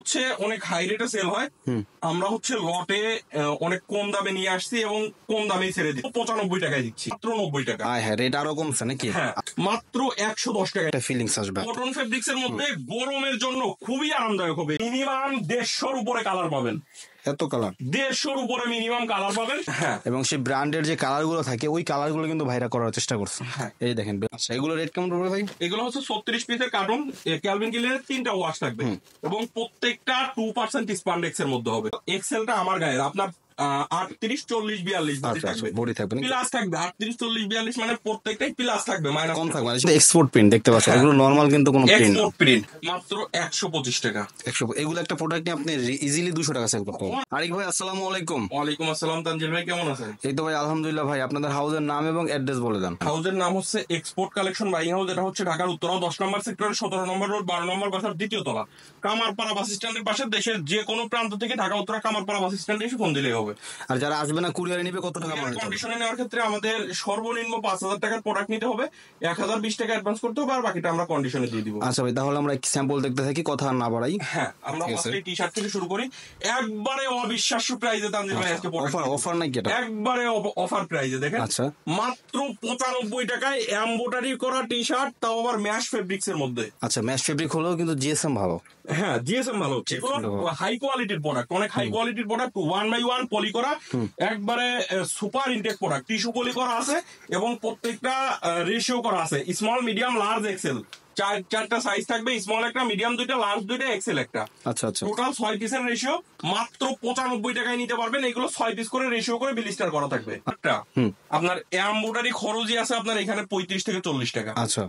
হচ্ছে অনেক হাই রেটে সেল হয়। আমরা হচ্ছে লটে অনেক কম দামে নিয়ে আসছি এবং কম দামেই ছেড়ে দিচ্ছি। 95 টাকায় দিচ্ছি, মাত্র 90 টাকা। হ্যাঁ, রেট আরো কমছে নাকি? হ্যাঁ, মাত্র 110 টাকা। একটা ফিলিংস আসবে। কটন ফেব্রিক্স এর মধ্যে গরমের জন্য খুবই আরামদায়ক হবে। মিনিমাম 150-র উপরে কালার পাবেন। এত কালার 150-র উপরে মিনিমাম কালার পাবেন। হ্যাঁ, এবং সেই ব্র্যান্ডের যে কালার গুলো থাকে ওই কালার গুলো কিন্তু ভাইরা করার চেষ্টা করছে। হ্যাঁ। এই দেখেন, আচ্ছা এগুলো রেট কেমন পড়বে ভাই? এগুলো হচ্ছে 36 পিসের কার্টন, ক্যালভিন ক্লিনের 3টা ওয়াশ থাকবে এবং প্রত্যেকটা 2% স্পান্ডেক্স এর মধ্যে হবে। এক্সেলটা আমার গায়ের, আপনার 38, 40, 42 বডি থাকবে প্লাস থাকবে। 38, 40, 42 মানে প্রত্যেকটাই প্লাস থাকবে, মাইনাস কম থাকবে। এক্সপোর্ট প্রিন্ট দেখতে পাচ্ছেন, এগুলো নরমাল কিন্তু কোনো প্রিন্ট এক্সপোর্ট প্রিন্ট। মাত্র 125 টাকা। এগুলো একটা প্রোডাক্ট নিয়ে আপনি ইজিলি 200 টাকা সেল করতে পারবেন। আরিক ভাই আসসালামু আলাইকুম। ওয়ালাইকুম আসসালাম তানজিল ভাই, কেমন আছেন? এই তো ভাই আলহামদুলিল্লাহ। ভাই আপনাদের হাউসের নাম এবং অ্যাড্রেস বলে দেন। হাউসের নাম হচ্ছে এক্সপোর্ট কালেকশন বাইং হাউস। এটা হচ্ছে ঢাকার উত্তরাও 10 নম্বর সেক্টরের 17 নম্বর রোড, 12 নম্বর বাসার 2য় তলা, কামারপাড়া বাস স্ট্যান্ডের পাশে। দেশের যে কোনো প্রান্ত থেকে ঢাকা উত্তরা কামারপাড়া বাস স্ট্যান্ডে এসে ফোন দিলেই হবে। আর যারা আসবে না কুরিয়ারে নিবে কত টাকা পড়বে? কন্ডিশনে নেওয়ার ক্ষেত্রে আমাদের সর্বনিম্ন 5,000 টাকার প্রোডাক্ট নিতে হবে, 1,020 টাকা অ্যাডভান্স করতে হবে, আর বাকিটা আমরা কন্ডিশনে দিয়ে দিব। আচ্ছা ভাই, তাহলে আমরা স্যাম্পল দেখতে থাকি, কথা আর না বাড়াই। হ্যাঁ, আমরা ফার্স্টে টি শার্ট থেকে শুরু করি। একবারে অবিশ্বাস্য প্রাইসে তানজিল ভাই আজকে অফার নাকি এটা? একবারে অফার প্রাইসে দেখেন। আচ্ছা, মাত্র 95 টাকায় এমব্রয়ডারি করা টি শার্ট, তাও আবার ম্যাশ ফেব্রিক্স এর মধ্যে। আচ্ছা ম্যাশ ফেব্রিক হলেও কিন্তু জিএসএম ভালো। হ্যাঁ, জিএসএম ভালো হচ্ছে। হাই কোয়ালিটির প্রোডাক্ট, অনেক হাই কোয়ালিটির প্রোডাক্ট, 1/1 পলি করা, একবারে super intact product. Tissue poly করা আছে এবং প্রত্যেকটা রেশিও করা আছে, স্মল, মিডিয়াম, লার্জ, এক্সেল। চারটা সাইজ থাকবে, স্মল একটা, মিডিয়াম 2টা, লার্জ 2টা, এক্সেল একটা। আচ্ছা আচ্ছা, টোটাল 6 পিসের রেশিও। মাত্র 95 টাকায় নিতে পারবেন। এগুলো 6 পিস করে রেশিও করে বিলিস্টার করা থাকবে। একটা আপনার এমব্রয়ডারি খরচই আছে আপনার এখানে 35 থেকে 40 টাকা। আচ্ছা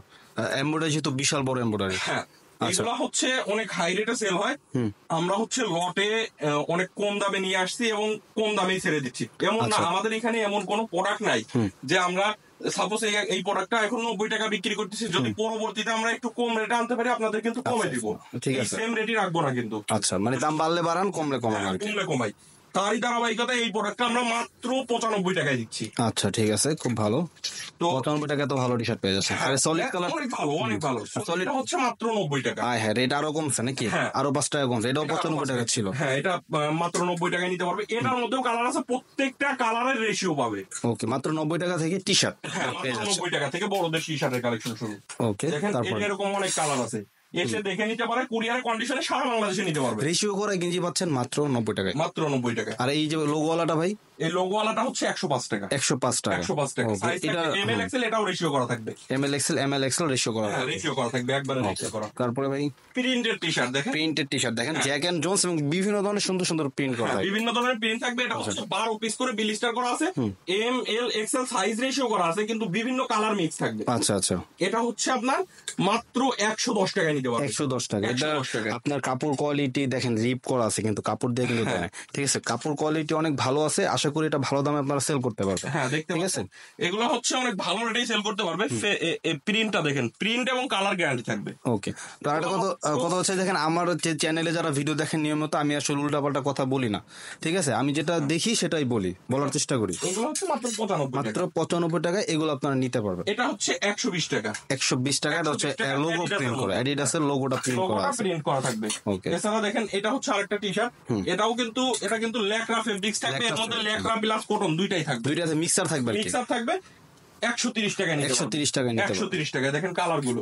এমব্রয়ডারি যেহেতু বিশাল বড় এমব্রয়ডারি। হ্যাঁ, এগুলো হচ্ছে অনেক হাই রেটে সেল হয়। আমরা হচ্ছে লটে অনেক কম দামে নিয়ে আসছি এবং কম দামেই ছেড়ে দিচ্ছি। এমন না, আমাদের এখানে এমন কোন প্রোডাক্ট নাই যে আমরা সাপোজ এই প্রোডাক্টটা এখন 90 টাকা বিক্রি করতেছি, যদি পরবর্তীতে আমরা একটু কম রেটে আনতে পারি আপনাদের কিন্তু কমে দিব। ঠিক আছে, সেম রেটই রাখবো না কিন্তু। আচ্ছা মানে দাম বাড়লে বাড়ান, কমলে কমান আর কি। কমলে কমাই। তারই ধারাবাহিকতায় এই প্রোডাক্টটা আমরা মাত্র 95 টাকায় দিচ্ছি। আচ্ছা ঠিক আছে, খুব ভালো। তো 95 টাকা তো ভালো টি শার্ট পেয়ে যাচ্ছে। আর সলিড কালার অনেক ভালো, অনেক ভালো। সলিড হচ্ছে মাত্র 90 টাকা। হ্যাঁ, রেট আরো কমছে নাকি? আরো 5 টাকা কমছে। এটাও 95 টাকা ছিল। হ্যাঁ, এটা মাত্র 90 টাকায় নিতে পারবে। এটার মধ্যেও কালার আছে, প্রত্যেকটা কালারের রেশিও পাবে। ওকে, মাত্র 90 টাকা থেকে টি শার্ট। হ্যাঁ, মাত্র 90 টাকা থেকে বড়দের টি শার্টের কালেকশন শুরু। ওকে, দেখেন এরকম অনেক কালার আছে, এসে দেখে নিতে পারে। কুরিয়ার কন্ডিশনে সারা বাংলাদেশে নিতে পারবে। রেশিও করে গেঞ্জি পাচ্ছেন মাত্র 90 টাকায়। মাত্র 90 টাকা। আর এই যে লোগোওয়ালাটা ভাই, এই লোগোওয়ালাটা হচ্ছে 105 টাকা। 105 টাকা। 105 টাকা। এটা এমএল এক্সেল, এটাও রেশিও করা থাকবে। এমএল এক্সেল রেশিও করা হ্যাঁ, রেশিও করা থাকবে, একবারে রেশিও করা। তারপরে ভাই প্রিন্টের টি শার্ট দেখেন, প্রিন্টেড টি শার্ট দেখেন, জ্যাক এন্ড জোনস এবং বিভিন্ন ধরনের সুন্দর সুন্দর প্রিন্ট করা থাকে। বিভিন্ন ধরনের প্রিন্ট থাকবে। এটা হচ্ছে 12 পিস করে বিলিস্টার করা আছে, M L XL size ratio করা আছে, কিন্তু বিভিন্ন কালার মিক্স থাকবে। আচ্ছা আচ্ছা, এটা হচ্ছে আপনার মাত্র 110 টাকায় নিতে পারবেন। 110 টাকা। এটা আপনার কাপড় কোয়ালিটি দেখেন, রিপ করা আছে কিন্তু কাপড় দিয়ে কিন্তু দেয়। ঠিক আছে, কাপড় কোয়ালিটি অনেক ভালো আছে। আশা করি এটা ভালো দামে আপনারা সেল করতে পারবেন। হ্যাঁ, দেখতে পাচ্ছেন এগুলো হচ্ছে অনেক ভালো রেটেই সেল করতে পারবে। প্রিন্টটা দেখেন, প্রিন্ট এবং কালার গ্যারান্টি থাকবে। ওকে, তো একটা কথা হচ্ছে, দেখেন আমার যে চ্যানেলে যারা ভিডিও দেখেন নিয়মিত, আমি আসলে উল্টাপাল্টা কথা বলি না। ঠিক আছে, আমি যেটা দেখি সেটাই বলার চেষ্টা করি। এগুলো হচ্ছে মাত্র 95 টাকা। এগুলো আপনারা নিতে পারবেন। এটা হচ্ছে 120 টাকা। 120 টাকা। এটা হচ্ছে লোগো প্রিন্ট করা, অ্যাডিডাসের লোগোটা প্রিন্ট করা আছে। প্রিন্ট করা থাকবে। ওকে, এছাড়া দেখেন এটা হচ্ছে আরেকটা টি শার্ট। এটা কিন্তু লেকরা ফেব্রিক্স থাকবে, এর মধ্যে লেকরা প্লাস কটন দুইটাই থাকবে। দুইটাতে মিক্সার থাকবে। 130 টাকা নিতে 130 টাকা নিতে 130 টাকা। দেখেন কালার গুলো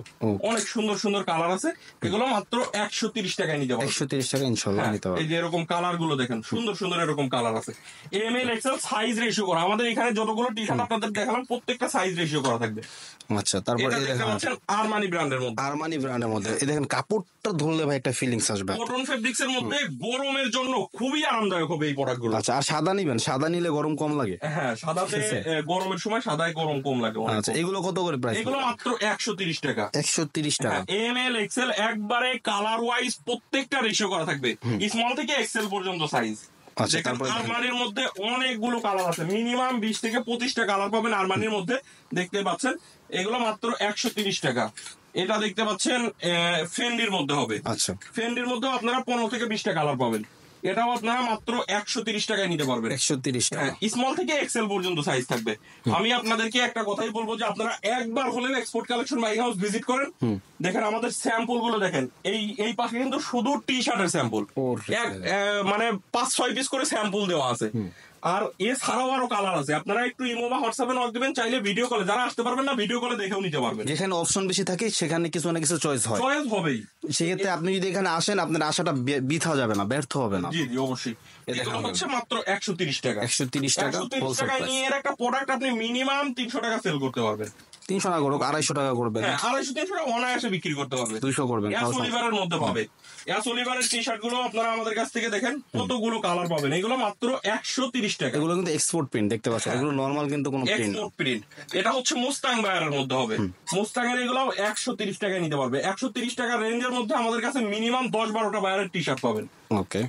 অনেক সুন্দর সুন্দর কালার আছে, এগুলো মাত্র 130 টাকায় নিতে পারবেন। 130 টাকা ইনশাআল্লাহ নিতে পারবেন। এই যে এরকম কালার গুলো দেখেন, সুন্দর সুন্দর এরকম কালার আছে। M L XL size ratio করা। আমাদের এখানে যতগুলো টি শার্ট আপনাদের দেখালাম প্রত্যেকটা সাইজ রেশিও করা থাকবে। আচ্ছা, তারপর এই দেখেন আরমানি ব্র্যান্ডের মধ্যে এই দেখেন কাপড়টা ধরলে ভাই একটা ফিলিংস আসবে। কটন ফেব্রিক্স এর মধ্যে গরমের জন্য খুবই আরামদায়ক হবে এই প্রোডাক্ট গুলো। আচ্ছা, আর সাদা নিবেন, সাদা নিলে গরম কম লাগে। হ্যাঁ, সাদাতে গরমের সময় সাদায় গরম কম লাগে। আচ্ছা, এগুলো কত করে প্রাইস? এগুলো মাত্র 130 টাকা। 130 টাকা। এম এল এক্সেল একবারে কালার ওয়াইজ প্রত্যেকটা রেশিও করা থাকবে, স্মল থেকে এক্সেল পর্যন্ত সাইজ। আচ্ছা, তারপর আরমানির মধ্যে অনেকগুলো কালার আছে, মিনিমাম 20 থেকে 25টা কালার পাবেন আরমানির মধ্যে। দেখতে পাচ্ছেন এগুলো মাত্র 130 টাকা। এটা দেখতে পাচ্ছেন ফেন্ডির মধ্যে হবে। আচ্ছা, ফেন্ডির মধ্যে আপনারা 15 থেকে 20টা কালার পাবেন। এটাও আপনারা মাত্র 130 টাকায় নিতে পারবেন। 130 টাকা। স্মল থেকে এক্সেল পর্যন্ত সাইজ থাকবে। আমি আপনাদেরকে একটা কথাই বলবো যে আপনারা একবার হলেও export collection buying house visit করেন। দেখেন আমাদের স্যাম্পল গুলো দেখেন, এই পাশে কিন্তু শুধু টি শার্টের স্যাম্পল, মানে 5-6 পিস করে স্যাম্পল দেওয়া আছে। আর এছাড়াও আরো কালার আছে, আপনারা একটু ইমো বা হোয়াটসঅ্যাপে নক দিবেন, চাইলে ভিডিও কলে, যারা আসতে পারবেন না ভিডিও কলে দেখেও নিতে পারবেন। যেখানে অপশন বেশি থাকে সেখানে কিছু না কিছু চয়েস হয়, চয়েস হবেই। সেক্ষেত্রে আপনি যদি এখানে আসেন আপনার আশাটা বৃথা যাবে না, ব্যর্থ হবে না। জি জি অবশ্যই। এগুলো হচ্ছে মাত্র 130 টাকা। 130 টাকা 130 টাকায় নিয়ে এর একটা প্রোডাক্ট আপনি মিনিমাম 300 টাকা সেল করতে পারবেন। 300 টাকা করুক, 250 টাকা করবেন, 250-300 টাকা অনায়াসে বিক্রি করতে পারবে। 200 করবেন। অলিভারের মধ্যে পাবে। অলিভারের টি শার্ট গুলো আপনারা আমাদের কাছ থেকে দেখেন কতগুলো কালার পাবেন। এগুলো মাত্র 130 টাকা। এগুলো কিন্তু এক্সপোর্ট প্রিন্ট দেখতে পাচ্ছেন, এগুলো নরমাল কিন্তু কোনো প্রিন্ট না। Export print. এটা হচ্ছে মুস্তাং বায়ারের মধ্যে হবে। মুস্তাং এর এগুলো 130 টাকায় নিতে পারবে। 130 টাকা রেঞ্জের মধ্যে আমাদের কাছে মিনিমাম 10-12টা বায়ারের টি শার্ট পাবেন। ওকে।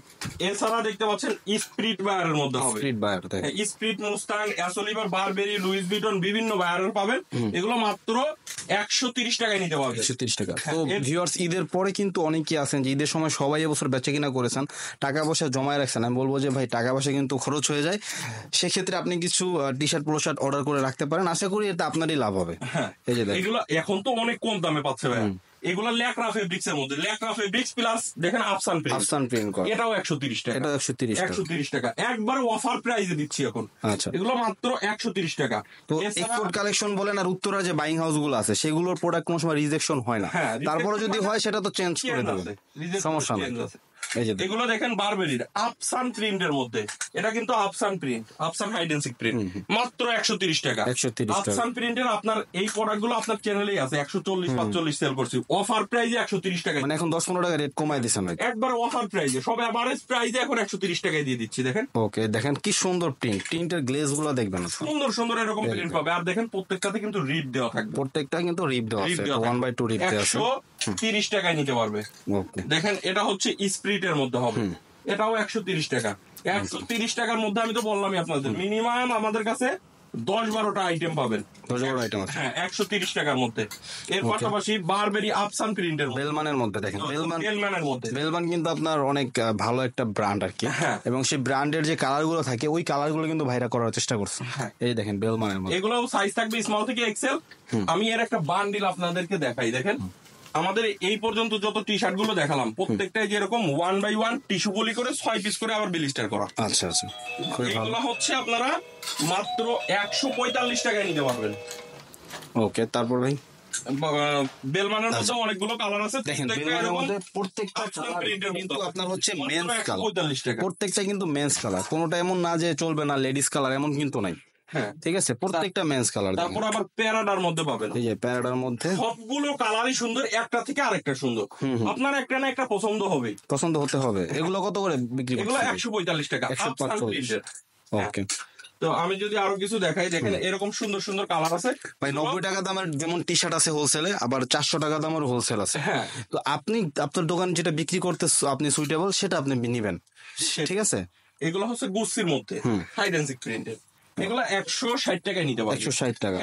এছাড়া দেখতে পাচ্ছেন স্প্রিট বায়ারের মধ্যে হবে। Esprit buyer, Esprit, Mustang, Oliver, Burberry, Louis Vuitton বিভিন্ন বায়ারের পাবেন। এগুলো মাত্র 130 টাকায় নিতে পারবে। 130 টাকা। তো ভিউয়ার্স, ঈদের পরে কিন্তু অনেকেই আছেন যে ঈদের সময় সবাই এবছর বেচা কিনা করেছেন, টাকা পয়সা জমায় রাখছেন। আমি বলবো যে ভাই টাকা পয়সা কিন্তু খরচ হয়ে যায়, সেক্ষেত্রে আপনি কিছু T shirt polo shirt order করে রাখতে পারেন, আশা করি এটা আপনারই লাভ হবে। এই যে দেখেন এগুলো এখন তো অনেক কম দামে পাচ্ছে ভাই। এগুলো ল্যাকরা ফেব্রিক্স এর মধ্যে, ল্যাকরা ফেব্রিক্স প্লাস দেখেন আফসান প্রিন্ট করা, এটাও 130 টাকা। এটা 130 টাকা একবার অফার প্রাইসে দিচ্ছি এখন। আচ্ছা, এগুলো মাত্র 130 টাকা। তো এক্সপোর্ট কালেকশন বলেন আর উত্তরা যে বাইং হাউস গুলো আছে সেগুলোর প্রোডাক্ট কোনো সময় রিজেকশন হয় না, তারপরে যদি হয় সেটা তো চেঞ্জ করে দেবে, সমস্যা নেই। এগুলো দেখেন বারবেরির আফসান প্রিন্টের মধ্যে, এটা কিন্তু আফসান প্রিন্ট, আফসান হাইডেন্সিক প্রিন্ট, মাত্র 130 টাকা। 130 টাকা। আফসান প্রিন্টের আপনার এই প্রোডাক্ট গুলো আপনার চ্যানেলেই আছে, 140-45 সেল করছি অফার প্রাইজে 130 টাকা, মানে এখন 10-15 টাকা রেট কমাই দিয়েছেন একবার অফার প্রাইজে, সব এভারেজ প্রাইজে এখন 130 টাকায় দিয়ে দিচ্ছি। দেখেন ওকে, দেখেন কি সুন্দর প্রিন্টের গ্লেজ গুলো দেখবেন, সুন্দর সুন্দর এরকম প্রিন্ট পাবে। আর দেখেন প্রত্যেকটাতে কিন্তু রিপ দেওয়া থাকবে, প্রত্যেকটা কিন্তু রিপ দেওয়া আছে, 1/2 রিপ দেওয়া আছে, 130 টাকায় নিতে পারবে। ওকে, দেখেন এটা হচ্ছে স্প্রিটের মধ্যে হবে, এটাও 130 টাকা। 130 টাকার মধ্যে আমি তো বললামই আপনাদের মিনিমাম আমাদের কাছে 10-12টা আইটেম পাবেন। 10-12 আইটেম আছে, 130 টাকার মধ্যে। এর পাশাপাশি বারবেরি আফসান প্রিন্টের বেলমানের মধ্যে দেখেন, বেলমানের মধ্যে, বেলমান কিন্তু আপনার অনেক ভালো একটা ব্র্যান্ড আর কি, এবং সেই ব্র্যান্ডের যে কালার গুলো থাকে ওই কালার গুলো কিন্তু ভাইরা করার চেষ্টা করছে। এই দেখেন বেলমানের মধ্যে, এগুলো সাইজ থাকবে স্মল থেকে এক্সেল। আমি এর একটা বান্ডিল আপনাদেরকে দেখাই। দেখেন আমাদের এই পর্যন্ত যত টি শার্ট গুলো দেখালাম প্রত্যেকটাই যেরকম 1/1 টিস্যু পলি করে 6 পিস করে আবার বিলিস্টার করা। আচ্ছা আচ্ছা, এগুলো হচ্ছে আপনারা মাত্র 145 টাকায় নিতে পারবেন। ওকে, তারপর ভাই বেলমানের মধ্যে অনেকগুলো কালার আছে, দেখেন বেলমানের মধ্যে প্রত্যেকটা কালার কিন্তু আপনার হচ্ছে মেন্স কালার, 45 টাকা প্রত্যেকটা কিন্তু মেন্স কালার, কোনোটা এমন না যে চলবে না লেডিস কালার এমন কিন্তু নাই। ঠিক আছে, প্রত্যেকটা মেন্স কালার। তারপর আবার প্যারাডার মধ্যে পাবেন, এই যে প্যারাডার মধ্যে সবগুলো কালারই সুন্দর, একটা থেকে আরেকটা সুন্দর, আপনার একটা না একটা পছন্দ হবে, পছন্দ হতে হবে। এগুলো কত করে বিক্রি করছেন? এগুলো 145 টাকা। 145। ওকে, তো আমি যদি আরো কিছু দেখাই, দেখেন এরকম সুন্দর সুন্দর কালার আছে ভাই। 90 টাকা দামের যেমন টি শার্ট আছে হোলসেলে, আবার 400 টাকা দামের হোলসেল আছে। তো আপনি আপনার দোকান যেটা বিক্রি করতে আপনি সুইটেবল সেটা আপনি নিবেন, ঠিক আছে। এগুলো হচ্ছে গুচ্ছির মধ্যে হাইডেন্সিক প্রিন্টের, এগুলো 160 টাকায় নিতে পারবেন। 160 টাকা।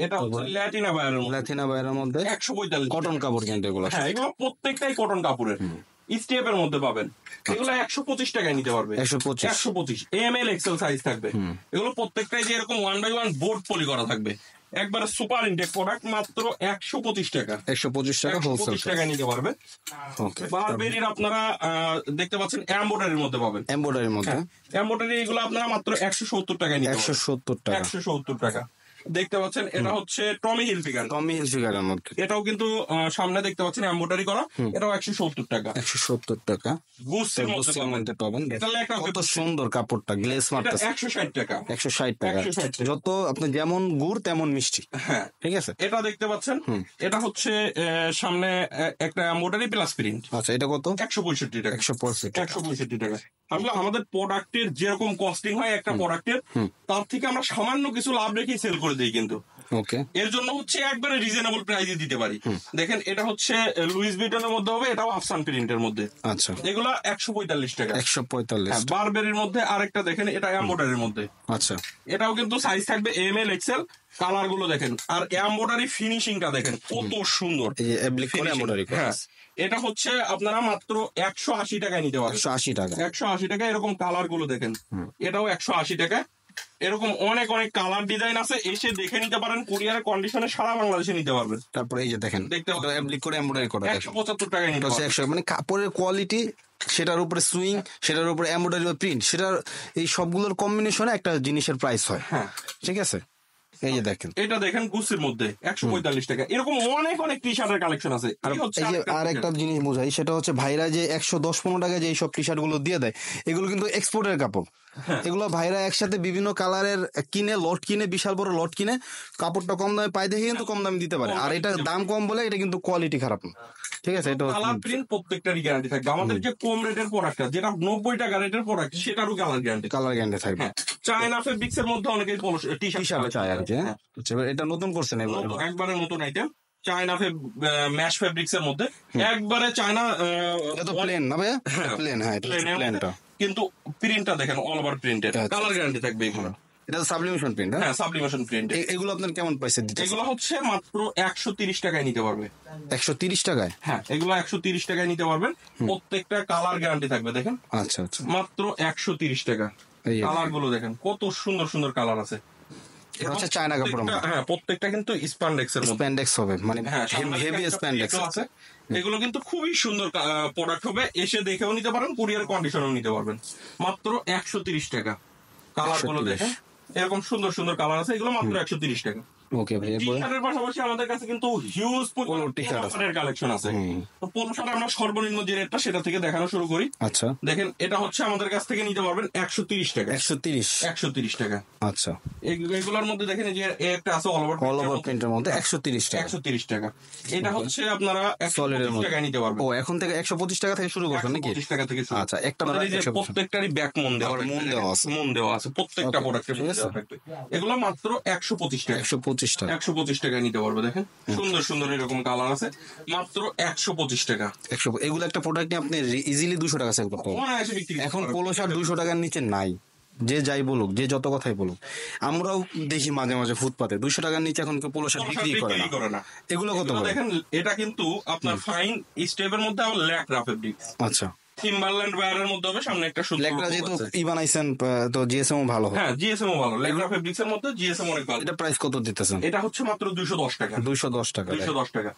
এটা হচ্ছে ল্যাটিনা বায়ারের মধ্যে 145 কটন কাপড় কিন্তু এগুলো। এগুলো প্রত্যেকটাই কটন কাপড়ের, স্টেপের মধ্যে পাবেন। এগুলো 125 টাকায় নিতে পারবে, 125 এমএল এক্সেল সাইজ থাকবে। এগুলো প্রত্যেকটাই যে এরকম 1/1 বোর্ড পলি করা থাকবে, একবারে সুপার ইনটেক প্রোডাক্ট, মাত্র 125 টাকা। 125 টাকা হোলসেল টাকা নিতে পারবে। বারবেরির আপনারা দেখতে পাচ্ছেন এমব্রয়ডারির মধ্যে পাবেন, এমব্রয়ডারির মধ্যে এমব্রয়ডারি এগুলো আপনারা মাত্র 170 টাকায় নিতে পারবেন। 170 টাকা, 170 টাকা। দেখতে পাচ্ছেন এটা হচ্ছে টমি হিলফিগারের মধ্যে, এটাও কিন্তু সামনে দেখতে পাচ্ছেন এমব্রয়ডারি করা, এটাও 170 টাকা। 170 টাকা গুচ্ছির মধ্যে পাবেন। এটা লেখা কত সুন্দর কাপড়টা, গ্লেজ মারতেছে। 160 টাকা, 160 টাকা। যত আপনি যেমন গুড় তেমন মিষ্টি, ঠিক আছে। এটা দেখতে পাচ্ছেন, এটা হচ্ছে সামনে একটা এমব্রয়ডারি প্লাস প্রিন্ট। আচ্ছা, এটা কত? 165 টাকা। 165 টাকা। আমাদের প্রোডাক্টের যেরকম কস্টিং হয় একটা প্রোডাক্টের, তার থেকে আমরা সামান্য কিছু লাভ রেখে সেল করে দিই কিন্তু। ওকে, এর জন্য হচ্ছে একবারে রিজনেবল প্রাইসে দিতে পারি। দেখেন এটা হচ্ছে লুইস ভিটনের মধ্যে হবে, এটাও আফসান প্রিন্টের মধ্যে। আচ্ছা, এগুলা 145 টাকা। 145। বারবেরির মধ্যে আরেকটা দেখেন, এটা এমব্রয়ডারির মধ্যে। আচ্ছা, এটাও কিন্তু সাইজ থাকবে এমএল এক্সেল। কালার গুলো দেখেন, আর এমব্রয়ডারি ফিনিশিংটা দেখেন কত সুন্দর, এই যে এমব্রয়ডারি করে এমব্রয়ডারি করে। এটা হচ্ছে আপনারা মাত্র 180 টাকায় নিতে পারবেন। 180 টাকা। 180 টাকা। এরকম কালার গুলো দেখেন, এটাও 180 টাকা। এরকম অনেক অনেক কালার ডিজাইন আছে, এসে দেখে নিতে পারেন। কুরিয়ারের কন্ডিশনে সারা বাংলাদেশে নিতে পারবেন। তারপরে এই যে দেখেন, দেখতে পাচ্ছেন অ্যাপ্লিক করে এমব্রয়ডারি করা, দেখেন 175 টাকায় নিতে এটা হচ্ছে পারবেন। 100, মানে কাপড়ের কোয়ালিটি, সেটার উপরে সুইং, সেটার উপরে এমব্রয়ডারি বা প্রিন্ট, সেটার এই সবগুলোর কম্বিনেশনে একটা জিনিসের প্রাইস হয়। হ্যাঁ, ঠিক আছে, এই যে দেখেন। এটা দেখেন গুচির মধ্যে 145 টাকা। এরকম অনেক অনেক টি শার্টের কালেকশন আছে। এই হচ্ছে এই যে আর একটা জিনিস বোঝাই, সেটা হচ্ছে ভাইরা যে 110-15 টাকা যে এইসব টি শার্ট গুলো দিয়ে দেয়, এগুলো কিন্তু এক্সপোর্টের কাপড়। এগুলো ভাইরা একসাথে বিভিন্ন কালারের কিনে, লট কিনে, বিশাল বড় লট কিনে, কাপড়টা কম দামে পাই দেখে কিন্তু কম দামে দিতে পারে। আর এটা দাম কম বলে এটা কিন্তু কোয়ালিটি খারাপ না। ঠিক আছে, এটা কালার প্রিন্ট প্রত্যেকটারই গ্যারান্টি থাকবে। আমাদের যে কম রেটের প্রোডাক্টটা, যেটা 90 টাকা রেটের প্রোডাক্ট, সেটারও কালার গ্যারান্টি। কালার গ্যারান্টি থাকবে। হ্যাঁ, চায়না ফেব্রিক্স এর মধ্যে অনেকেই টি টি শার্ট শার্ট চাই আর কি। হ্যাঁ, আচ্ছা, এবার এটা নতুন করছেন এবার। একবারে নতুন আইটেম, চায়না ম্যাশ ফেব্রিক্স এর মধ্যে একবারে চায়না। এটা তো প্লেন না ভাইয়া? প্লেন, হ্যাঁ, এটা প্লেনটা, কিন্তু প্রিন্টটা দেখেন all over printed, colour guarantee থাকবে এগুলো। এটা তো সাবলিমেশন প্রিন্ট। হ্যাঁ, সাবলিমেশন প্রিন্ট। এগুলো আপনার কেমন প্রাইসে দিতে? এগুলো হচ্ছে মাত্র 130 টাকায় নিতে পারবে। 130 টাকায়? হ্যাঁ, এগুলো 130 টাকায় নিতে পারবেন। প্রত্যেকটা কালার গ্যারান্টি থাকবে। দেখেন আচ্ছা আচ্ছা, মাত্র 130 টাকা। এই কালার গুলো দেখেন কত সুন্দর সুন্দর কালার আছে। এটা হচ্ছে চায়না কাপড়। হ্যাঁ, প্রত্যেকটা কিন্তু স্প্যান্ডেক্স এর মধ্যে। স্প্যান্ডেক্স হবে, মানে হ্যাঁ, হেভি স্প্যান্ডেক্স আছে। এগুলো কিন্তু খুবই সুন্দর প্রোডাক্ট হবে। এসে দেখেও নিতে পারেন, কুরিয়ার কন্ডিশনেও নিতে পারবেন। মাত্র 130 টাকা। কালার গুলো দেখেন, এরকম সুন্দর সুন্দর কালার আছে। এগুলো মাত্র 130 টাকা। ওকে ভাই, টি শার্টের পাশাপাশি আমাদের কাছে কিন্তু হিউজ টি শার্ট কালেকশন আছে। তো পোলো শার্ট আমরা সর্বনিম্ন যে রেটটা, সেটা থেকে দেখানো শুরু করি। আচ্ছা, দেখেন এটা হচ্ছে আমাদের কাছ থেকে নিতে পারবেন 130 টাকা। 130 টাকা। আচ্ছা, এগুলোর মধ্যে দেখেন এই যে একটা আছে অল ওভার প্রিন্টের মধ্যে 130 টাকা। 130 টাকা। এটা হচ্ছে আপনারা 125 টাকায় নিতে পারবেন। ও, এখন থেকে 125 টাকা থেকে শুরু করছেন নাকি? 125 টাকা থেকে শুরু। আচ্ছা, একটা প্রত্যেকটারই ব্যাক মন দেওয়া আছে। প্রত্যেকটা প্রোডাক্টের মধ্যে দেওয়া থাকবে। এগুলো মাত্র 125 টাকা। 125 টাকা। 125 টাকায় নিতে পারবে। দেখেন সুন্দর সুন্দর এরকম কালার আছে, মাত্র 125 টাকা। এগুলো একটা প্রোডাক্ট নিয়ে আপনি ইজিলি 200 টাকা সেল করতে পারবেন। অনায়াসে বিক্রি করতে এখন পারবেন। পোলো শার্ট 200 টাকার নিচে নাই, যে যাই বলুক, যে যত কথাই বলুক। আমরাও দেখি মাঝে মাঝে ফুটপাতে 200 টাকার নিচে এখন কেউ পোলো শার্ট বিক্রি করে না। এগুলো কত করে? দেখেন এটা কিন্তু আপনার ফাইন স্টেপের মধ্যে আবার ল্যাকড়া ফেব্রিক্স। আচ্ছা, টিম্বারল্যান্ড ওয়্যারের মধ্যে হবে। সামনে একটা সুন্দর লেকটা যেহেতু বানাইছেন, তো জিএসএম ভালো হবে। হ্যাঁ, জিএসএম ও ভালো। ল্যাকড়া ফেব্রিক্স এর মধ্যে জিএসএম অনেক ভালো। এটা প্রাইস কত দিতেছেন? এটা হচ্ছে মাত্র 210 টাকা। 210 টাকা। 210 টাকা।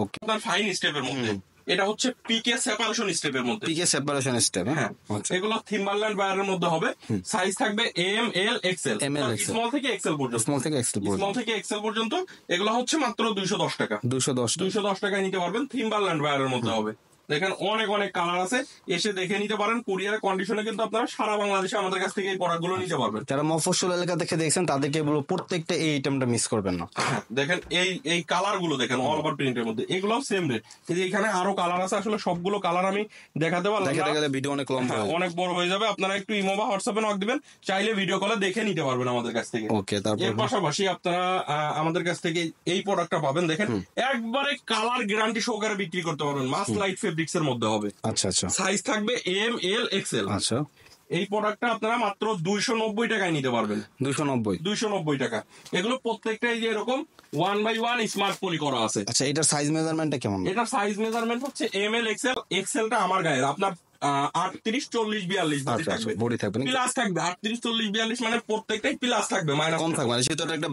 ওকে, আপনার ফাইন স্টেপের মধ্যে। এটা হচ্ছে পিকে সেপারেশন স্টেপের মধ্যে। পিকে সেপারেশন স্টেপ। হ্যাঁ, এগুলো থিম্বারল্যান্ড ওয়্যারের মধ্যে হবে। সাইজ থাকবে এম, এল, এক্সেল। স্মল থেকে এক্সেল পর্যন্ত। স্মল থেকে এক্সেল পর্যন্ত। এগুলো হচ্ছে মাত্র 210 টাকা। 210 টাকায় নিতে পারবেন। থিম্বারল্যান্ড ওয়্যারের মধ্যে হবে। দেখেন অনেক অনেক কালার আছে, এসে দেখে নিতে পারেন। কুরিয়ার কন্ডিশনে কিন্তু আপনারা সারা বাংলাদেশে আমাদের কাছ থেকে এই প্রোডাক্ট গুলো নিতে পারবেন। যারা মফস্বল এলাকা থেকে দেখছেন তাদেরকে বলবো প্রত্যেকটা এই আইটেমটা মিস করবেন না। দেখেন এই কালার গুলো দেখেন অল ওভার প্রিন্টের মধ্যে। এগুলো সেম রেট, কিন্তু এখানে আরো কালার আছে। আসলে সবগুলো কালার আমি দেখাতে পারলাম না, ভিডিও অনেক লম্বা, অনেক বড় হয়ে যাবে। আপনারা একটু ইমো বা হোয়াটসঅ্যাপে নক দিবেন, চাইলে ভিডিও কলে দেখে নিতে পারবেন আমাদের কাছ থেকে। ওকে, তারপর এর পাশাপাশি আপনারা আমাদের কাছ থেকে এই প্রোডাক্টটা পাবেন। দেখেন একবারে কালার গ্যারান্টি সহকারে বিক্রি করতে পারবেন। মাস লাইট ফেব্রিক্স এর মধ্যে হবে। আচ্ছা আচ্ছা, সাইজ থাকবে এম, এল, এক্সেল। আচ্ছা, এই প্রোডাক্টটা আপনারা মাত্র 290 টাকায় নিতে পারবেন। 290 টাকা। এগুলো প্রত্যেকটাই যে এরকম 1/1 স্মার্ট পলি করা আছে। আচ্ছা, এটার সাইজ মেজারমেন্টটা কেমন? এটা সাইজ মেজারমেন্ট হচ্ছে এম, এল, এক্সেল। এক্সেলটা আমার গায়ের, আপনার 38, 40, 42 থাকবে। বডি থাকবে প্লাস থাকবে 38, 40, 42, মানে প্রত্যেকটাই প্লাস থাকবে, মাইনাস কম থাকবে। যেহেতু এটা একটা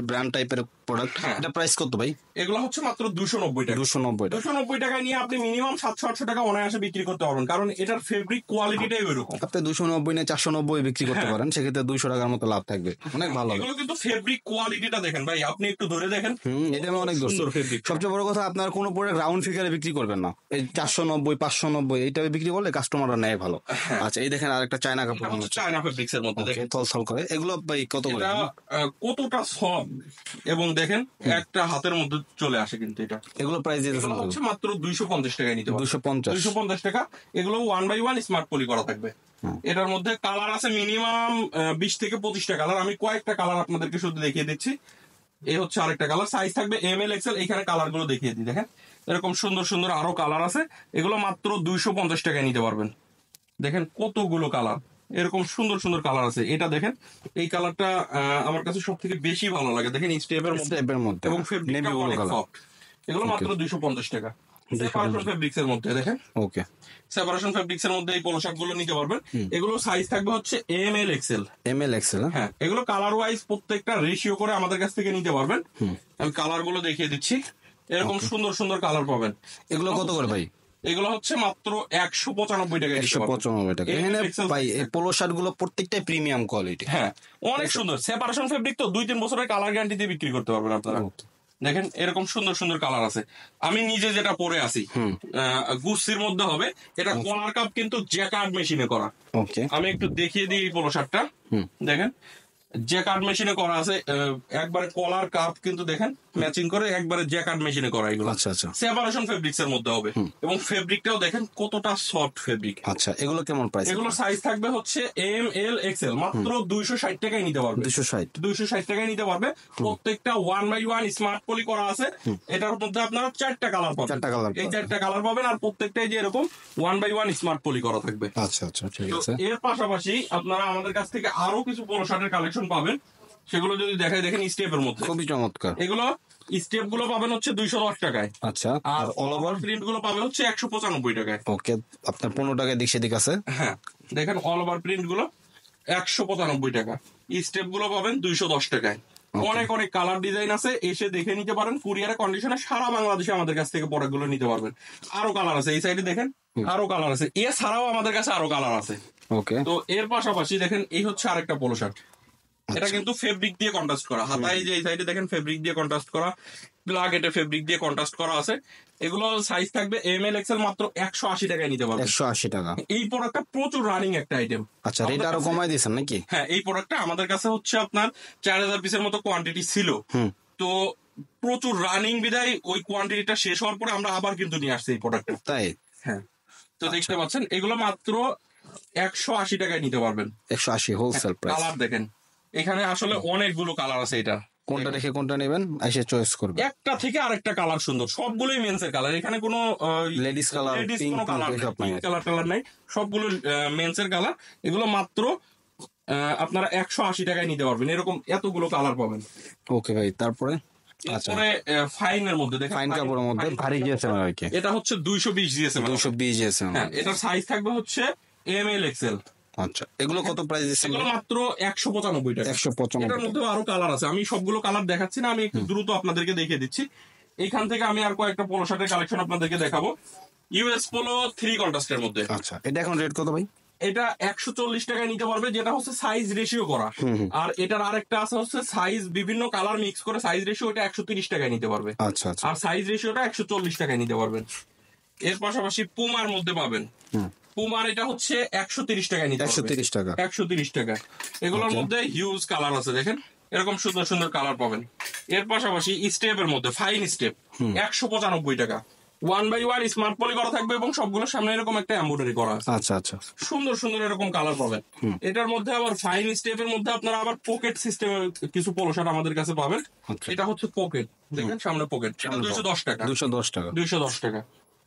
ব্র্যান্ড টাইপের প্রোডাক্ট। এটা প্রাইস কত ভাই? এগুলো হচ্ছে মাত্র 290 টাকা। 290 টাকায় নিয়ে আপনি মিনিমাম 700-800 টাকা অনায়াসে বিক্রি করতে পারবেন, কারণ এটার ফেব্রিক কোয়ালিটিটাই ওইরকম। আপনি 290 না 490 বিক্রি করতে পারেন, সেক্ষেত্রে 200 টাকার মতো লাভ থাকবে, অনেক ভালো। এগুলো কিন্তু ফেব্রিক কোয়ালিটিটা দেখেন ভাই, আপনি একটু ধরে দেখেন। এটা অনেক সুন্দর ফেব্রিক। সবচেয়ে বড় কথা, আপনার কোনো প্রোডাক্ট রাউন্ড ফিগারে বিক্রি করবেন না। এই 490, 590 এইটা বিক্রি করলে কাস্টমাররা নেয় ভালো। আচ্ছা, এই দেখেন আরেকটা চায়না কাপড়, চায়না ফেব্রিক্স এর মধ্যে দেখেন থলথল করে। এগুলো ভাই কত করে? কতটা সফট, এবং দেখেন একটা হাতের মধ্যে চলে আসে। কিন্তু এটা এগুলো প্রাইস দিতেছেন হচ্ছে মাত্র 250 টাকায় নিতে পারবেন। 250 টাকা। এগুলো 1/1 স্মার্ট পলি করা থাকবে। এটার মধ্যে কালার আছে মিনিমাম 20 থেকে 25টা কালার। আমি কয়েকটা কালার আপনাদেরকে শুধু দেখিয়ে দিচ্ছি। এই হচ্ছে আরেকটা কালার। সাইজ থাকবে এম, এল, এক্সেল। এখানে কালার গুলো দেখিয়ে দিই। দেখেন এরকম সুন্দর সুন্দর আরো কালার আছে। এগুলো মাত্র 250 টাকায় নিতে পারবেন। দেখেন কতগুলো কালার, এরকম সুন্দর সুন্দর কালার আছে। এটা দেখেন, এই কালারটা আমার কাছে সব থেকে বেশি ভালো লাগে। দেখেন স্টেপের মধ্যে এবং ফেব্রিকটা অনেক সফট। এগুলো মাত্র 250 টাকা। সেপারেশন ফেব্রিক্স এর মধ্যে দেখেন, ওকে, সেপারেশন ফেব্রিক্স এর মধ্যে এই পোলো শার্ট গুলো নিতে পারবেন। এগুলো সাইজ থাকবে হচ্ছে M L XL. M L XL. হ্যাঁ, এগুলো কালার ওয়াইজ প্রত্যেকটা রেশিও করে আমাদের কাছ থেকে নিতে পারবেন। আমি কালার গুলো দেখিয়ে দিচ্ছি, এরকম সুন্দর সুন্দর কালার পাবেন। এগুলো কত করে ভাই? এগুলো হচ্ছে মাত্র 195 টাকা। 195 টাকা। এখানে ভাই এই পোলো শার্ট গুলো প্রত্যেকটাই প্রিমিয়াম কোয়ালিটি। হ্যাঁ, অনেক সুন্দর। সেপারেশন ফেব্রিক তো 2-3 বছরের কালার গ্যারান্টি দিয়ে বিক্রি করতে পারবেন আপনারা। দেখেন এরকম সুন্দর সুন্দর কালার আছে। আমি নিজে যেটা পরে আছি গুচ্ছির মধ্যে হবে, এটা কলার কাপ কিন্তু জ্যাকার্ড মেশিনে করা। ওকে, আমি একটু দেখিয়ে দিই এই পোলো শার্টটা। দেখেন জ্যাকার্ড মেশিনে করা আছে, একবারে কলার কাপ কিন্তু দেখেন ম্যাচিং করে একবারে জ্যাকার্ড মেশিনে করা এগুলো। আচ্ছা আচ্ছা সেপারেশন ফেব্রিক্স এর মধ্যে হবে, এবং ফেব্রিকটাও দেখেন কতটা সফট ফেব্রিক। আচ্ছা, এগুলো কেমন প্রাইস? এগুলো সাইজ থাকবে হচ্ছে এম এল এক্সেল, মাত্র 260 টাকায় নিতে পারবে। 260 টাকায় নিতে পারবে। প্রত্যেকটা 1/1 স্মার্ট পলি করা আছে। এটার মধ্যে আপনারা 4টা কালার পাবেন। এই 4টা কালার পাবেন, আর প্রত্যেকটাই যে এরকম 1/1 স্মার্ট পলি করা থাকবে। আচ্ছা আচ্ছা, ঠিক তো আছে। এর পাশাপাশি আপনারা আমাদের কাছ থেকে আরো কিছু পোলো শার্টের কালেকশন পাবেন, সেগুলো যদি দেখাই, দেখেন স্টেপের মধ্যে খুবই চমৎকার। এগুলো স্টেপ গুলো পাবেন হচ্ছে 210 টাকায়। আচ্ছা, আর আর অল ওভার প্রিন্ট গুলো পাবে হচ্ছে 195 টাকায়। ওকে, আপনার 15 টাকা দিক সেদিক আছে। হ্যাঁ, দেখেন অল ওভার প্রিন্ট গুলো 195 টাকা। স্টেপ গুলো পাবেন 210 টাকায়। অনেক অনেক কালার ডিজাইন আছে, এসে দেখে নিতে পারেন। কুরিয়ারে কন্ডিশনে সারা বাংলাদেশে আমাদের কাছ থেকে প্রোডাক্ট গুলো নিতে পারবেন। আরো কালার আছে এই সাইডে, দেখেন আরো কালার আছে। এছাড়াও আমাদের কাছে আরো কালার আছে। ওকে, তো এর পাশাপাশি দেখেন এই হচ্ছে আরেকটা পোলো শার্ট। এটা কিন্তু ফেব্রিক দিয়ে কন্ট্রাস্ট করা, হাতায় যে এই সাইডে দেখেন ফেব্রিক দিয়ে কন্ট্রাস্ট করা, প্লাগেটে ফেব্রিক দিয়ে কন্ট্রাস্ট করা আছে। এগুলো সাইজ থাকবে এম এল এক্সেল, মাত্র 180 টাকায় নিতে পারবেন। 180 টাকা। এই প্রোডাক্টটা প্রচুর রানিং একটা আইটেম। আচ্ছা, রেট আরো কমাই দিয়েছেন নাকি? হ্যাঁ, এই প্রোডাক্টটা আমাদের কাছে হচ্ছে আপনার 4000 পিসের মতো কোয়ান্টিটি ছিল। তো প্রচুর রানিং বিদায় ওই কোয়ান্টিটিটা শেষ হওয়ার পরে আমরা আবার কিন্তু নিয়ে আসছি এই প্রোডাক্টটা। তাই? হ্যাঁ, তো দেখতে পাচ্ছেন এগুলো মাত্র 180 টাকায় নিতে পারবেন। 180 হোলসেল প্রাইস। কালার দেখেন, এখানে আসলে অনেকগুলো কালার আছে। এটা কোনটা রেখে কোনটা নেবেন এসে চয়েস করবেন। একটা থেকে আরেকটা কালার সুন্দর, সবগুলোই মেন্সের কালার। এখানে কোনো লেডিস কালার, পিঙ্ক কালার নাই, সবগুলো মেন্সের কালার। এগুলো মাত্র আপনারা 180 টাকায় নিতে পারবেন। এরকম এতগুলো কালার পাবেন। ওকে ভাই, তারপরে আচ্ছা, এরপরে ফাইনের মধ্যে দেখেন, ফাইন কাপড়ের মধ্যে ভারী জিএসএম আর কি। এটা হচ্ছে 220 জিএসএম। 220 জিএসএম। হ্যাঁ, এটার সাইজ থাকবে হচ্ছে এম এল এক্সেল। আচ্ছা, এগুলো কত প্রাইস দিচ্ছেন? এগুলো মাত্র 195 টাকা। 195। এটার মধ্যে আরো কালার আছে, আমি সবগুলো কালার দেখাচ্ছি না, আমি একটু দ্রুত আপনাদেরকে দেখিয়ে দিচ্ছি। এইখান থেকে আমি আর কয়েকটা পোলো শার্টের কালেকশন আপনাদেরকে দেখাবো, ইউএস পোলো 3 কন্ট্রাস্টের মধ্যে। আচ্ছা, এটা এখন রেট কত ভাই? এটা 140 টাকায় নিতে পারবে, যেটা হচ্ছে সাইজ রেশিও করা। আর এটার আরেকটা আছে হচ্ছে সাইজ বিভিন্ন কালার মিক্স করে সাইজ রেশিও, এটা 130 টাকায় নিতে পারবে। আচ্ছা আচ্ছা, আর সাইজ রেশিওটা 140 টাকায় নিতে পারবেন। এর পাশাপাশি পুমার মধ্যে পাবেন, পুমার এটা হচ্ছে 130 টাকায় নিতে পারবে। 130 টাকা। 130 টাকা। এগুলোর মধ্যে হিউজ কালার আছে, দেখেন এরকম সুন্দর সুন্দর কালার পাবেন। এর পাশাপাশি স্টেপের মধ্যে ফাইন স্টেপ 195 টাকা। 1/1 স্মার্ট পলি করা থাকবে, এবং সবগুলোর সামনে এরকম একটা এমব্রয়ডারি করা আছে। আচ্ছা আচ্ছা, সুন্দর সুন্দর এরকম কালার পাবেন। এটার মধ্যে আবার ফাইন স্টেপের মধ্যে আপনারা আবার পকেট সিস্টেমের কিছু পোলো শার্ট আমাদের কাছে পাবেন। এটা হচ্ছে পকেট, দেখেন সামনে পকেট, 210 টাকা। 210 টাকা। 210 টাকা।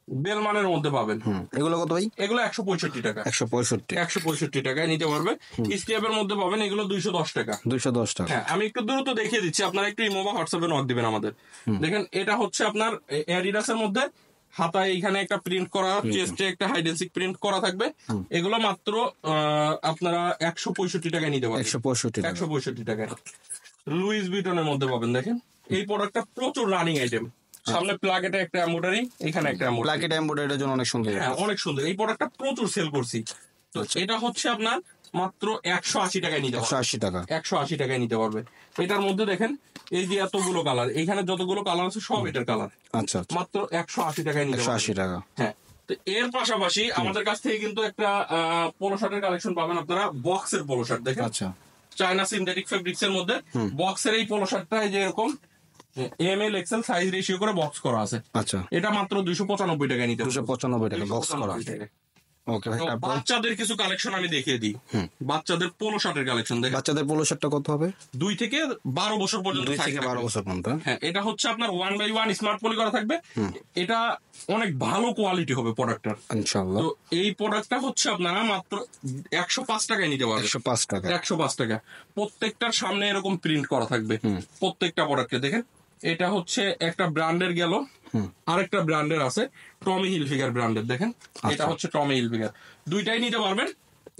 বেলমানের মধ্যে পাবেন। এগুলো কত ভাই? এগুলো 165 টাকা। 165। 165 টাকায় নিতে পারবে। স্টেপের মধ্যে পাবেন এগুলো 210 টাকা। 210 টাকা। হ্যাঁ, আমি একটু দ্রুত দেখিয়ে দিচ্ছি, আপনারা একটু ইমো বা হোয়াটসঅ্যাপে নক দিবেন আমাদের। দেখেন এটা হচ্ছে আপনার অ্যাডিডাসের মধ্যে, হাতায় এখানে একটা প্রিন্ট করা, চেস্টে একটা হাইডেন্সিক প্রিন্ট করা থাকবে। এগুলো মাত্র আপনারা 165 টাকায় নিতে পারবেন। 165 টাকা। 165 টাকায়। লুইস ভিটনের মধ্যে পাবেন। দেখেন এই প্রোডাক্টটা প্রচুর রানিং আইটেম। সামনে প্লাগেটে একটা এমব্রয়ডারি, এখানে একটা এমব্রয়ডারি। প্লাকেট এমব্রয়ডারির জন্য অনেক সুন্দর। হ্যাঁ, অনেক সুন্দর। এই প্রোডাক্টটা প্রচুর সেল করছি। তো এটা হচ্ছে আপনার মাত্র 180 টাকায় নিতে পারবে। 180 টাকা। 180 টাকায় নিতে পারবে। এটার মধ্যে দেখেন এই যে এতগুলো কালার, এখানে যতগুলো কালার আছে সব এটার কালার। আচ্ছা, মাত্র 180 টাকায় নিতে পারবে। 180 টাকা। হ্যাঁ, তো এর পাশাপাশি আমাদের কাছ থেকে কিন্তু একটা পোলো শার্টের কালেকশন পাবেন আপনারা, বক্সের পোলো শার্ট। দেখেন আচ্ছা, চায়না সিনথেটিক ফেব্রিক্স এর মধ্যে বক্সের এই পোলো শার্টটা যে এরকম M L XL size ratio করে বক্স করা আছে। আচ্ছা, এটা মাত্র 295 টাকায় নিতে পারবে। 295 টাকা বক্স করা। 295 টাকায়। ওকে ভাই, তো তারপর বাচ্চাদের কিছু কালেকশন আমি দেখিয়ে দিই। বাচ্চাদের পোলো শার্টের কালেকশন দেখেন, বাচ্চাদের পোলো শার্টটা কত হবে? 2 থেকে 12 বছর পর্যন্ত 2 থেকে থাকবে। 12 বছর পর্যন্ত। হ্যাঁ, এটা হচ্ছে আপনার 1/1 স্মার্ট পলি করা থাকবে। এটা অনেক ভালো কোয়ালিটি হবে প্রোডাক্টটার। ইনশাআল্লাহ। তো এই প্রোডাক্টটা হচ্ছে আপনারা মাত্র 105 টাকায় নিতে পারবেন। 105 টাকা। 105 টাকা। প্রত্যেকটার সামনে এরকম প্রিন্ট করা থাকবে, প্রত্যেকটা প্রোডাক্টে দেখেন এটা হচ্ছে একটা ব্র্যান্ডের গেল, আরেকটা ব্র্যান্ডের আছে টমি হিলফিগার ব্র্যান্ডের, দেখেন এটা হচ্ছে টমি হিলফিগার, দুইটাই নিতে পারবেন।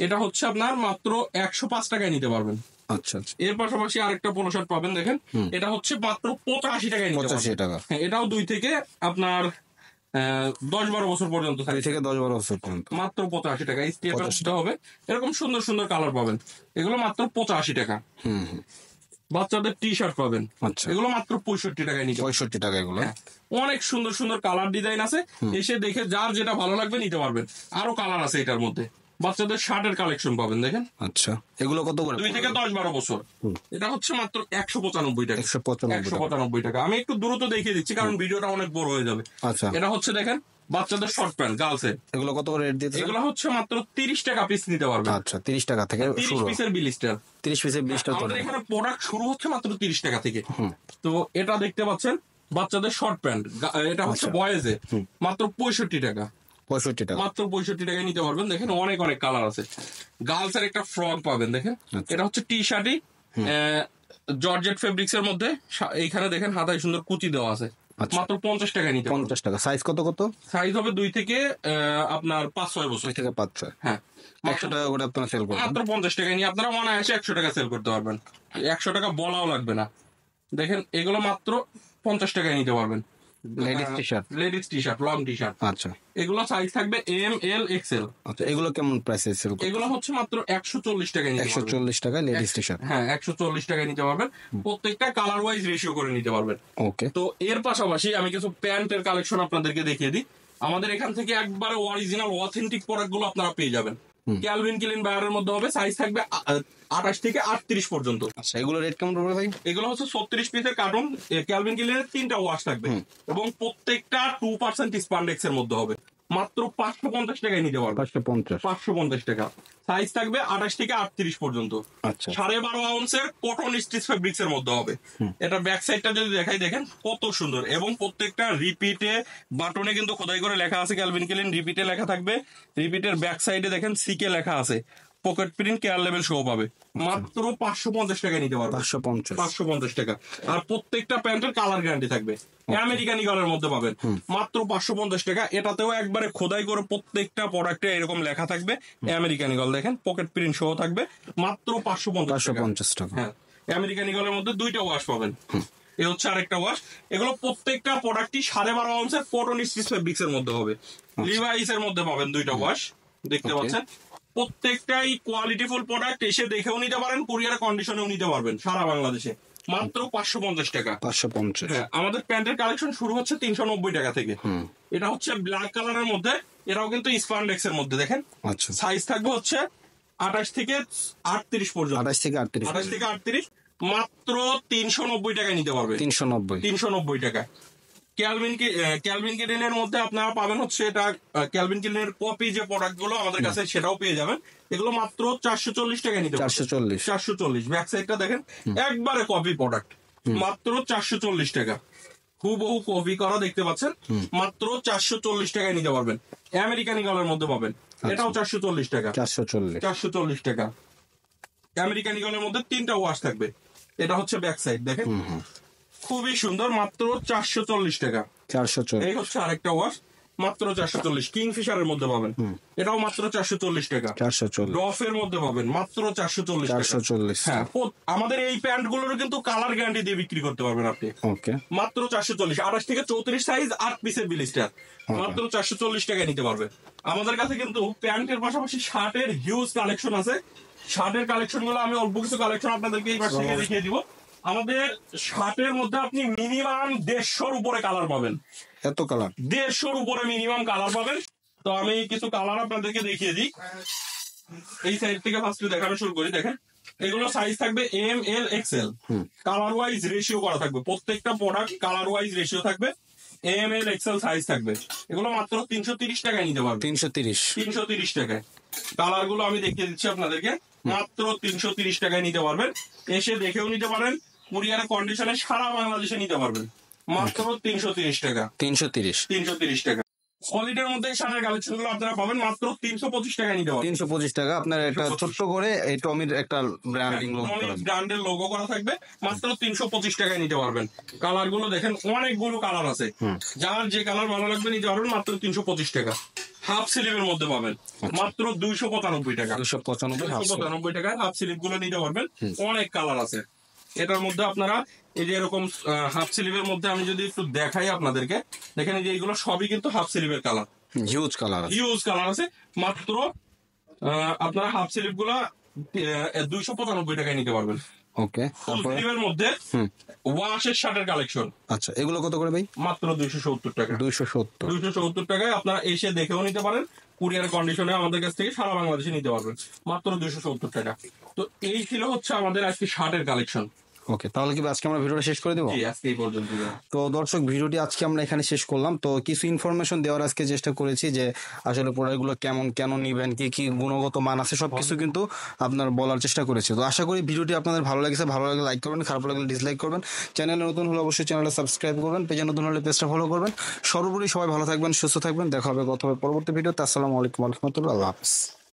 এটা হচ্ছে আপনার মাত্র 105 টাকায় নিতে পারবেন। আচ্ছা আচ্ছা, এর পাশাপাশি আরেকটা পোলো শার্ট পাবেন, দেখেন এটা হচ্ছে মাত্র 85 টাকায় নিতে পারবেন। 85 টাকা। হ্যাঁ, এটাও 2 থেকে আপনার 10-12 বছর পর্যন্ত থাকে, 2 থেকে 10-12 বছর পর্যন্ত, মাত্র 85 টাকা। স্টেপটা হবে এরকম সুন্দর সুন্দর কালার পাবেন, এগুলো মাত্র 85 টাকা। বাচ্চাদের টি শার্ট পাবেন, আচ্ছা, এগুলো মাত্র 65 টাকায় নিতে পারবেন। 65 টাকা এগুলো। অনেক সুন্দর সুন্দর কালার ডিজাইন আছে, এসে দেখে যার যেটা ভালো লাগবে নিতে পারবেন। আরো কালার আছে এটার মধ্যে। বাচ্চাদের শার্টের কালেকশন পাবেন, দেখেন আচ্ছা, এগুলো কত করে? 2 থেকে 10-12 বছর। এটা হচ্ছে মাত্র 195 টাকা। 195 টাকা। আমি একটু দ্রুত দেখিয়ে দিচ্ছি কারণ ভিডিওটা অনেক বড় হয়ে যাবে। আচ্ছা, এটা হচ্ছে দেখেন বাচ্চাদের শর্ট প্যান্ট গার্লসের, এগুলো কত করে রেট দিতে? এগুলো হচ্ছে মাত্র 30 টাকা পিস নিতে পারবেন। আচ্ছা, 30 টাকা থেকে 30 শুরু। পিসের বিলিস্টার, 30 পিসের 20 টাকা আমাদের করে। এখানে প্রোডাক্ট শুরু হচ্ছে মাত্র 30 টাকা থেকে। তো এটা দেখতে পাচ্ছেন বাচ্চাদের শর্ট প্যান্ট, এটা হচ্ছে বয়েজে মাত্র 65 টাকা। 65 টাকা, মাত্র 65 টাকায় নিতে পারবেন। দেখেন অনেক অনেক কালার আছে। গার্লস এর একটা ফ্রক পাবেন, দেখেন এটা হচ্ছে টি শার্টই জর্জেট ফেব্রিক্স এর মধ্যে, এইখানে দেখেন হাতায় সুন্দর কুচি দেওয়া আছে, মাত্র 50 টাকায় নিতে পারবেন। 50 টাকা। সাইজ কত কত? সাইজ হবে 2 থেকে আপনার 5-6 বছর। 2 থেকে 5-6। হ্যাঁ, 100 টাকা করে আপনারা সেল করবেন। মাত্র 50 টাকায় নিয়ে আপনারা অনায়াসে 100 টাকা সেল করতে পারবেন। 100 টাকা বলাও লাগবে না। দেখেন এগুলো মাত্র 50 টাকায় নিতে পারবেন। Ladies T shirt, ladies T shirt, long T shirt. আচ্ছা, এগুলো সাইজ থাকবে এম, এল, এক্সেল। আচ্ছা, এগুলো কেমন প্রাইসে সেল করবেন? এগুলো হচ্ছে মাত্র 140 টাকায় নিতে পারবেন। 140 টাকা লেডিস টি শার্ট। হ্যাঁ, 140 টাকায় নিতে পারবেন। প্রত্যেকটা কালার ওয়াইজ রেশিও করে নিতে পারবেন। ওকে। তো এর পাশাপাশি আমি কিছু প্যান্টের কালেকশন আপনাদেরকে দেখিয়ে দিই। আমাদের এখান থেকে একবারে অরিজিনাল অথেন্টিক প্রোডাক্ট গুলো আপনারা পেয়ে যাবেন। ক্যালভিন ক্লিন বায়ারের মধ্যে হবে, সাইজ থাকবে 28 থেকে 38 পর্যন্ত। আচ্ছা, এগুলো রেট কেমন পড়বে ভাই? এগুলো হচ্ছে 36 পিসের কার্টুন, ক্যালভিন ক্লিনের 3টা ওয়াশ থাকবে এবং প্রত্যেকটা 2% স্পান্ডেক্স এর মধ্যে হবে। মাত্র 550 টাকায় নিতে পারবেন। 550। 550 টাকা। সাইজ থাকবে 28 থেকে 38 পর্যন্ত। আচ্ছা, 12.5 আউন্সের কটন স্টিচ ফেব্রিক্স এর মধ্যে হবে। এটা ব্যাক সাইডটা যদি দেখাই, দেখেন কত সুন্দর, এবং প্রত্যেকটা রিপিটে বাটনে কিন্তু খোদাই করে লেখা আছে ক্যালভিন ক্লিন, রিপিটে লেখা থাকবে। রিপিটের ব্যাক সাইডে দেখেন সিকে লেখা আছে, pocket print care level show পাবে। মাত্র 550 টাকায় নিতে পারবে। 550 টাকা। আর প্রত্যেকটা প্যান্টের কালার গ্যারান্টি থাকবে। আমেরিকান ইগলের মধ্যে পাবেন মাত্র 550 টাকা। এটাতেও একবারে খোদাই করে প্রত্যেকটা প্রোডাক্টে এরকম লেখা থাকবে আমেরিকান ইগল, দেখেন পকেট প্রিন্ট শো থাকবে। মাত্র 550 টাকা। হ্যাঁ, আমেরিকান ইগলের মধ্যে 2টা ওয়াশ পাবেন। এই হচ্ছে আরেকটা ওয়াশ। এগুলো প্রত্যেকটা প্রোডাক্টই 12.5 আউন্সের কটন স্টিচ ফেব্রিক্স এর মধ্যে হবে। লিভাইস এর মধ্যে পাবেন 2টা ওয়াশ, দেখতে পাচ্ছেন। প্রত্যেকটাই কোয়ালিটিফুল প্রোডাক্ট, এসে দেখেও নিতে পারেন, কুরিয়ার কন্ডিশনেও নিতে পারবেন সারা বাংলাদেশে। মাত্র 550 টাকা। 550। হ্যাঁ, আমাদের প্যান্টের কালেকশন শুরু হচ্ছে 390 টাকা থেকে। এটা হচ্ছে ব্ল্যাক কালারের মধ্যে, এটাও কিন্তু স্পান্ডেক্স এর মধ্যে, দেখেন। আচ্ছা, সাইজ থাকবে হচ্ছে 28 থেকে 38 পর্যন্ত। 28 থেকে 38। 28 থেকে 38। মাত্র 390 টাকায় নিতে পারবে। 390 টাকা। ক্যালভিন ক্লিনের মধ্যে আপনারা পাবেন হচ্ছে এটা ক্যালভিন ক্লিনের কপি যে প্রোডাক্ট গুলো আমাদের কাছে, সেটাও পেয়ে যাবেন। এগুলো মাত্র 440 টাকায় নিতে পারবেন। 440। ব্যাক সাইডটা দেখেন, একবারে কপি প্রোডাক্ট, মাত্র 440 টাকা। হুবহু কপি করা, দেখতে পাচ্ছেন। মাত্র 440 টাকায় নিতে পারবেন। আমেরিকান ইগলের মধ্যে পাবেন, এটাও 440 টাকা। 440 টাকা। আমেরিকান ইগলের মধ্যে 3টা ওয়াশ থাকবে। এটা হচ্ছে ব্যাক সাইড, দেখেন খুবই সুন্দর, মাত্র 440 টাকা। 440। এই হচ্ছে আরেকটা ওয়াশ, মাত্র 440। কিংফিশারের মধ্যে পাবেন, এটাও মাত্র 440 টাকা। 440। ডফের মধ্যে পাবেন মাত্র 440 টাকা। 440। হ্যাঁ, আমাদের এই প্যান্ট গুলোর কিন্তু কালার গ্যারান্টি দিয়ে বিক্রি করতে পারবেন আপনি। ওকে। মাত্র 440। 28 থেকে 34 সাইজ, 8 পিসের বিলিস্টার, মাত্র 440 টাকায় নিতে পারবে। আমাদের কাছে কিন্তু প্যান্টের পাশাপাশি শার্টের হিউজ কালেকশন আছে। শার্টের কালেকশন গুলো আমি অল্প কিছু কালেকশন আপনাদেরকে এই পাশ থেকে দেখিয়ে দিব। আমাদের শার্টের মধ্যে আপনি মিনিমাম 150-র উপরে কালার পাবেন। এত কালার? 150-র উপরে মিনিমাম কালার পাবেন। তো আমি কিছু কালার আপনাদেরকে দেখিয়ে দিই। এই সাইড থেকে ফার্স্টে দেখানো শুরু করি, দেখেন এগুলো সাইজ থাকবে M, L, Excel. Colour wise ratio করা থাকবে, প্রত্যেকটা প্রোডাক্ট কালার ওয়াইজ রেশিও থাকবে। এম, এল, এক্সেল সাইজ থাকবে। এগুলো মাত্র 330 টাকায় নিতে পারবেন। 330 টাকায়। কালার গুলো আমি দেখিয়ে দিচ্ছি আপনাদেরকে, মাত্র 330 টাকায় নিতে পারবেন। এসে দেখেও নিতে পারেন, কুরিয়ারের কন্ডিশনে সারা বাংলাদেশে নিতে পারবেন। মাত্র 330 টাকা। 330 330 টাকা। সলিডের মধ্যে শার্টের কালেকশন গুলো আপনারা পাবেন মাত্র 325 টাকায় নিতে পারবেন। 325 টাকা আপনার একটা ছোট্ট করে এই টমির একটা ব্র্যান্ডিং ব্র্যান্ডের লোগো করা থাকবে, মাত্র 325 টাকায় নিতে পারবেন। কালার গুলো দেখেন, অনেকগুলো কালার আছে, যার যে কালার ভালো লাগবে নিতে পারবেন মাত্র 325 টাকা। হাফ স্লিভের মধ্যে পাবেন মাত্র 295 টাকা। 295 টাকায় হাফ স্লিভ গুলো নিতে পারবেন। অনেক কালার আছে এটার মধ্যে। আপনারা এই যে এরকম হাফ স্লিভের মধ্যে আমি যদি একটু দেখাই আপনাদেরকে, দেখেন এই যে এইগুলো সবই কিন্তু হাফ স্লিভের কালার, হিউজ কালার আছে। মাত্র আপনারা হাফ স্লিভ গুলা 295 টাকায় নিতে পারবেন। ওকে, ফুল স্লিভের মধ্যে ওয়াশের শার্টের কালেকশন। আচ্ছা, এগুলো কত করে ভাই? মাত্র 270 টাকা। 270 টাকায় আপনারা এসে দেখেও নিতে পারেন, কুরিয়ার কন্ডিশনে আমাদের কাছ থেকে সারা বাংলাদেশে নিতে পারবেন মাত্র 270 টাকা। তো এই ছিল হচ্ছে আমাদের আজকে শার্টের কালেকশন। ওকে, তাহলে কি আজকে আমরা ভিডিওটা শেষ করে দেবো? আজকে এই পর্যন্ত। তো দর্শক, ভিডিওটি আজকে আমরা এখানে শেষ করলাম। তো কিছু ইনফরমেশন দেওয়ার আজকে চেষ্টা করেছি যে আসলে প্রোডাক্টগুলো কেমন, কেন নিবেন, কি কি গুণগত মান আছে, সবকিছু কিন্তু আপনার বলার চেষ্টা করেছি। তো আশা করি ভিডিওটি আপনাদের ভালো লেগেছে। ভালো লাগলে লাইক করবেন, খারাপ লাগলে ডিসলাইক করবেন। চ্যানেলে নতুন হলে অবশ্যই চ্যানেলটা সাবস্ক্রাইব করবেন, পেজে নতুন হলে পেজটা ফলো করবেন। সর্বোপরি সবাই ভালো থাকবেন, সুস্থ থাকবেন। দেখা হবে পরবর্তী ভিডিওতে। আসসালামু আলাইকুম ওয়া রাহমাতুল্লাহি ওয়া বারাকাতুহু।